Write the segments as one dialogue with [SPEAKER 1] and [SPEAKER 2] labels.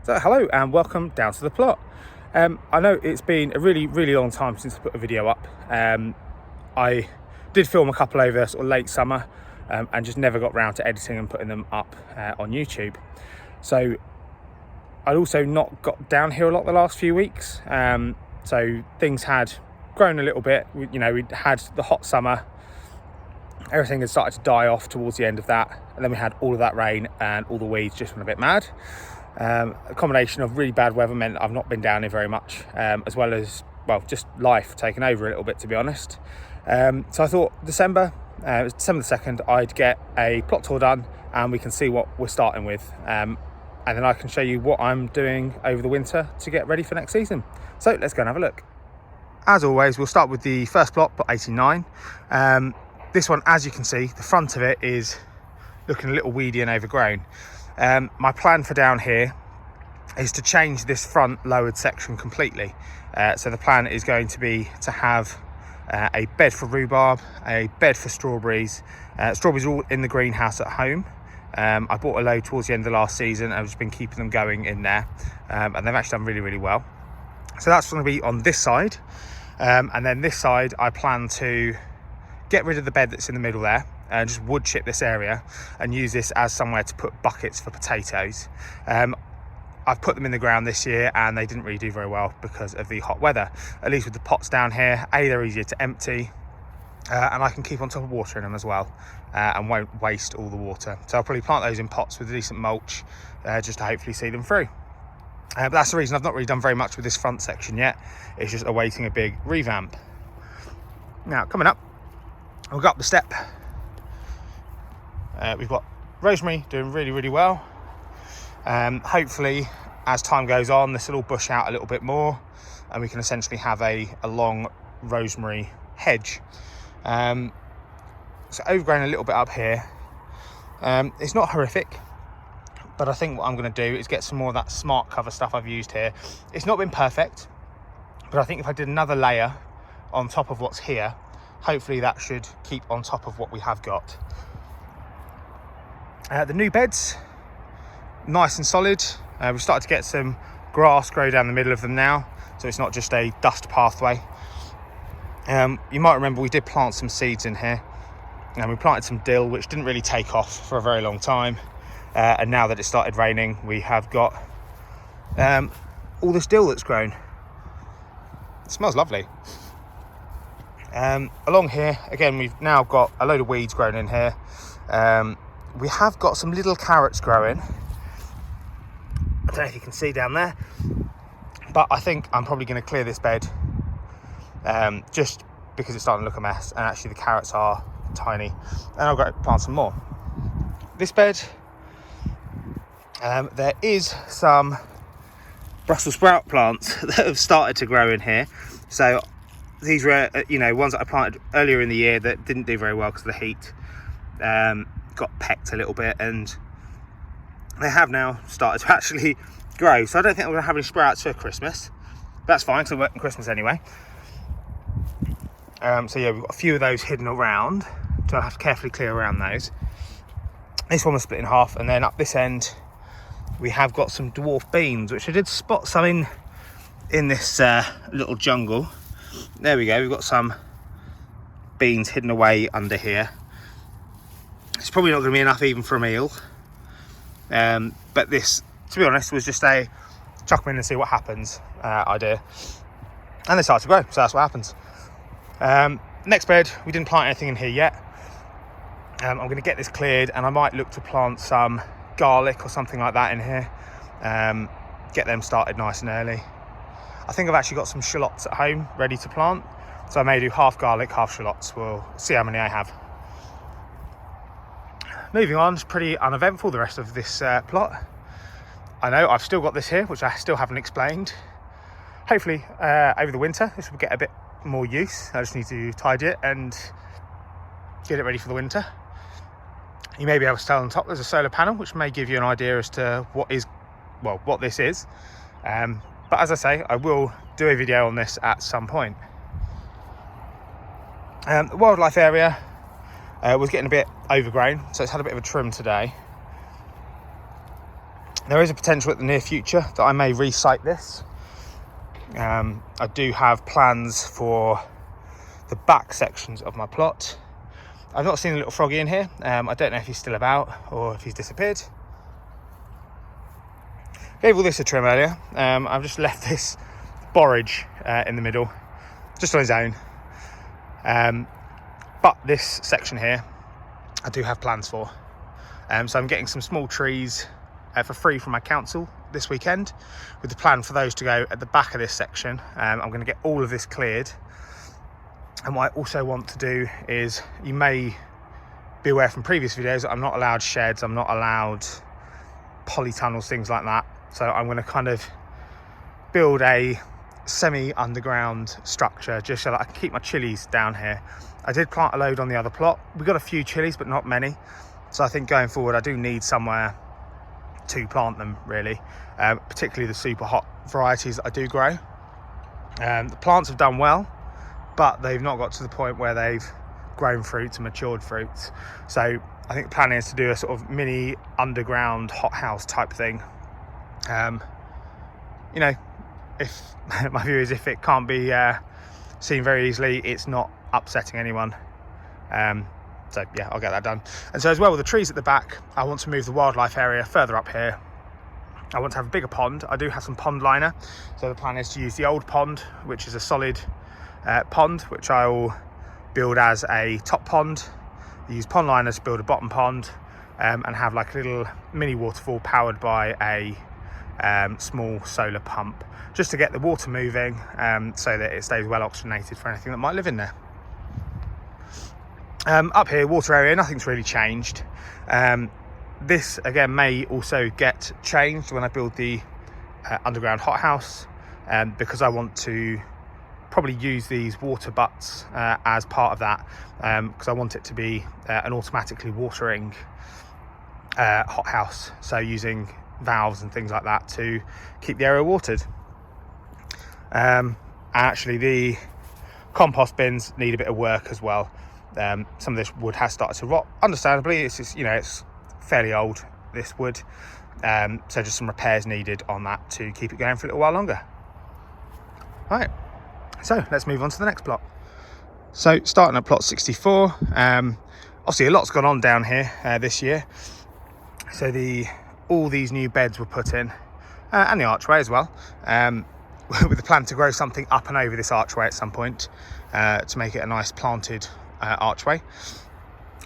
[SPEAKER 1] So hello and welcome down to the plot. I know it's been a really long time since I put a video up. I did film a couple over sort of late summer and just never got round to editing and putting them up on YouTube. So I'd also not got down here a lot the last few weeks. So things had grown a little bit. We'd had the hot summer. Everything had started to die off towards the end of that. And then we had all of that rain and all the weeds just went a bit mad. A combination of really bad weather meant I've not been down here very much, as well as, well, just life taking over a little bit, to be honest. So I thought December, it was December the 2nd, I'd get a plot tour done and we can see what we're starting with. And then I can show you what I'm doing over the winter to get ready for next season. So let's go and have a look. As always, we'll start with the first plot, plot 89. This one, as you can see, the front of it is looking a little weedy and overgrown. My plan for down here is to change this front lowered section completely. So the plan is going to be to have a bed for rhubarb, a bed for strawberries. Strawberries are all in the greenhouse at home. I bought a load towards the end of the last season. I've just been keeping them going in there, and they've actually done really well. So that's going to be on this side, and then this side I plan to get rid of the bed that's in the middle there and just wood chip this area and use this as somewhere to put buckets for potatoes. I've put them in the ground this year and they didn't really do very well because of the hot weather. At least with the pots down here, they're easier to empty, and I can keep on top of water in them as well, and won't waste all the water. So I'll probably plant those in pots with a decent mulch, just to hopefully see them through. But that's the reason I've not really done very much with this front section yet. It's just awaiting a big revamp. Now, coming up, we'll go up the step. We've got rosemary doing really well. Hopefully, as time goes on, this will all bush out a little bit more and we can essentially have a long rosemary hedge. So overgrown a little bit up here. It's not horrific, but I think what I'm going to do is get some more of that smart cover stuff I've used here. It's not been perfect, but I think if I did another layer on top of what's here, hopefully that should keep on top of what we have got. The new beds, nice and solid. We've started to get some grass grow down the middle of them now, so it's not just a dust pathway. You might remember we did plant some seeds in here, and we planted some dill, which didn't really take off for a very long time. And now that it started raining, we have got all this dill that's grown. It smells lovely. Along here, again, we've now got a load of weeds grown in here. We have got some little carrots growing. I don't know if you can see down there, but I think I'm probably going to clear this bed, just because it's starting to look a mess, and actually the carrots are tiny, and I'll go plant some more. This bed, there is some Brussels sprout plants that have started to grow in here. So these were, ones that I planted earlier in the year that didn't do very well because of the heat. Got pecked a little bit, and they have now started to actually grow. So I don't think I'm going to have any sprouts for Christmas. That's fine, because I'm working Christmas anyway. So yeah, we've got a few of those hidden around, so I'll have to carefully clear around those. This one was split in half, and then up this end we have got some dwarf beans, which I did spot some in this little jungle. There we go, we've got some beans hidden away under here. It's probably not going to be enough even for a meal, but this, to be honest, was just a chuck them in and see what happens idea, and they start to grow, so that's what happens. Next bed, we didn't plant anything in here yet. I'm going to get this cleared, and I might look to plant some garlic or something like that in here, get them started nice and early. I think I've actually got some shallots at home ready to plant, so I may do half garlic, half shallots. We'll see how many I have. Moving on, it's pretty uneventful, the rest of this plot. I know I've still got this here, which I still haven't explained. Hopefully over the winter this will get a bit more use. I just need to tidy it and get it ready for the winter. You may be able to tell on top there's a solar panel, which may give you an idea as to what this is. But as I say, I will do a video on this at some point. The wildlife area was getting a bit overgrown, so it's had a bit of a trim today. There is a potential at the near future that I may re-site this. I do have plans for the back sections of my plot. I've not seen a little froggy in here. I don't know if he's still about or if he's disappeared. Gave all this a trim earlier. I've just left this borage in the middle, just on his own. But this section here, I do have plans for. So I'm getting some small trees for free from my council this weekend, with the plan for those to go at the back of this section. I'm going to get all of this cleared. And what I also want to do is, you may be aware from previous videos that I'm not allowed sheds, I'm not allowed polytunnels, things like that. So I'm going to kind of build a semi-underground structure just so that I can keep my chilies down here. I did plant a load on the other plot. We got a few chilies, but not many. So I think going forward, I do need somewhere to plant them, really, particularly the super hot varieties that I do grow. The plants have done well, but they've not got to the point where they've grown fruits and matured fruits. So I think the plan is to do a sort of mini underground hothouse type thing. You know, if my view is, if it can't be seen very easily, it's not upsetting anyone. So yeah, I'll get that done. And so as well with the trees at the back, I want to move the wildlife area further up here. I want to have a bigger pond. I do have some pond liner. So the plan is to use the old pond, which is a solid pond, which I will build as a top pond. Use pond liners to build a bottom pond, and have like a little mini waterfall powered by a small solar pump, just to get the water moving, so that it stays well oxygenated for anything that might live in there. Up here, water area, nothing's really changed. This again may also get changed when I build the underground hothouse, because I want to probably use these water butts as part of that, because I want it to be an automatically watering hothouse, so using valves and things like that to keep the area watered. Actually, the compost bins need a bit of work as well. Some of this wood has started to rot, understandably. It's just, you know, it's fairly old, this wood, so just some repairs needed on that to keep it going for a little while longer. Right, so let's move on to the next plot. So starting at plot 64, obviously a lot's gone on down here this year. So all these new beds were put in, and the archway as well, with the plan to grow something up and over this archway at some point, to make it a nice planted archway.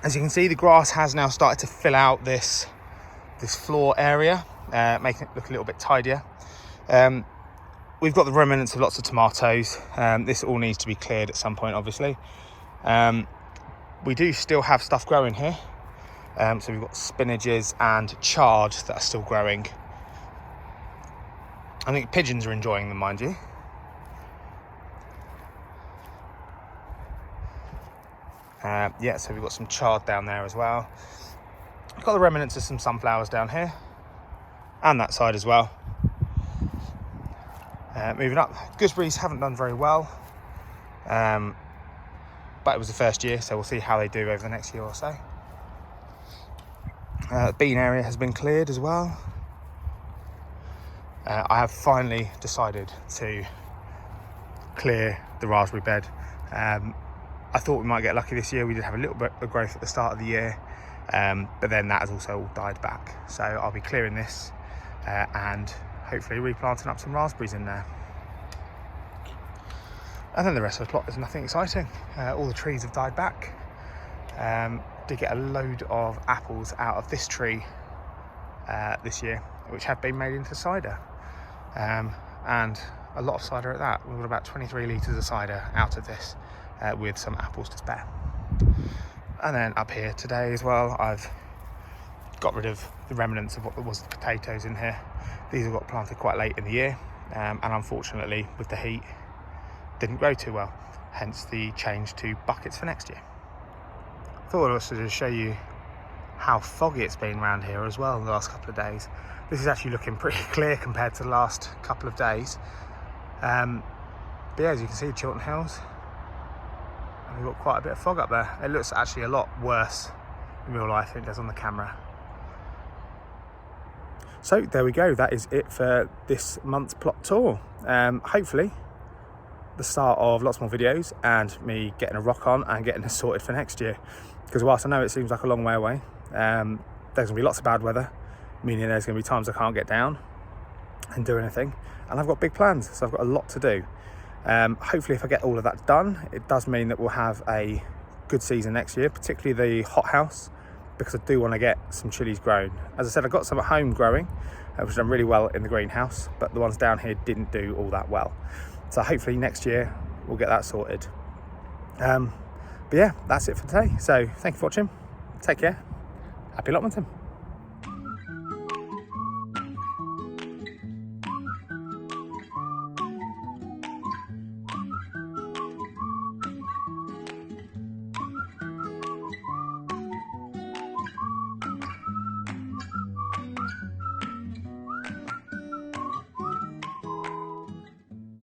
[SPEAKER 1] As you can see, the grass has now started to fill out this floor area, making it look a little bit tidier. We've got the remnants of lots of tomatoes. This all needs to be cleared at some point, obviously. We do still have stuff growing here. So we've got spinaches and chard that are still growing. I think pigeons are enjoying them, mind you. Yeah, so we've got some chard down there as well. We've got the remnants of some sunflowers down here, and that side as well. Moving up, gooseberries haven't done very well, but it was the first year, so we'll see how they do over the next year or so. The bean area has been cleared as well. I have finally decided to clear the raspberry bed. I thought we might get lucky this year. We did have a little bit of growth at the start of the year, but then that has also all died back. So I'll be clearing this and hopefully replanting up some raspberries in there. And then the rest of the plot is nothing exciting. All the trees have died back. Did get a load of apples out of this tree this year, which have been made into cider, and a lot of cider at that. We've got about 23 litres of cider out of this, with some apples to spare. And then up here today as well, I've got rid of the remnants of what was the potatoes in here. These have got planted quite late in the year, and unfortunately with the heat didn't grow too well, hence the change to buckets for next year. Thought I'd also just show you how foggy it's been around here as well in the last couple of days. This is actually looking pretty clear compared to the last couple of days. But yeah, as you can see, Chiltern Hills, we've got quite a bit of fog up there. It looks actually a lot worse in real life than it does on the camera. So there we go, that is it for this month's plot tour. Hopefully the start of lots more videos and me getting a rock on and getting this sorted for next year, because whilst I know it seems like a long way away, there's gonna be lots of bad weather, meaning there's gonna be times I can't get down and do anything, and I've got big plans, so I've got a lot to do. Hopefully if I get all of that done, it does mean that we'll have a good season next year, particularly the hothouse, because I do want to get some chilies grown. As I said, I've got some at home growing, which done really well in the greenhouse, but the ones down here didn't do all that well. So hopefully next year we'll get that sorted. But yeah, that's it for today. So thank you for watching. Take care. Happy allotmenting.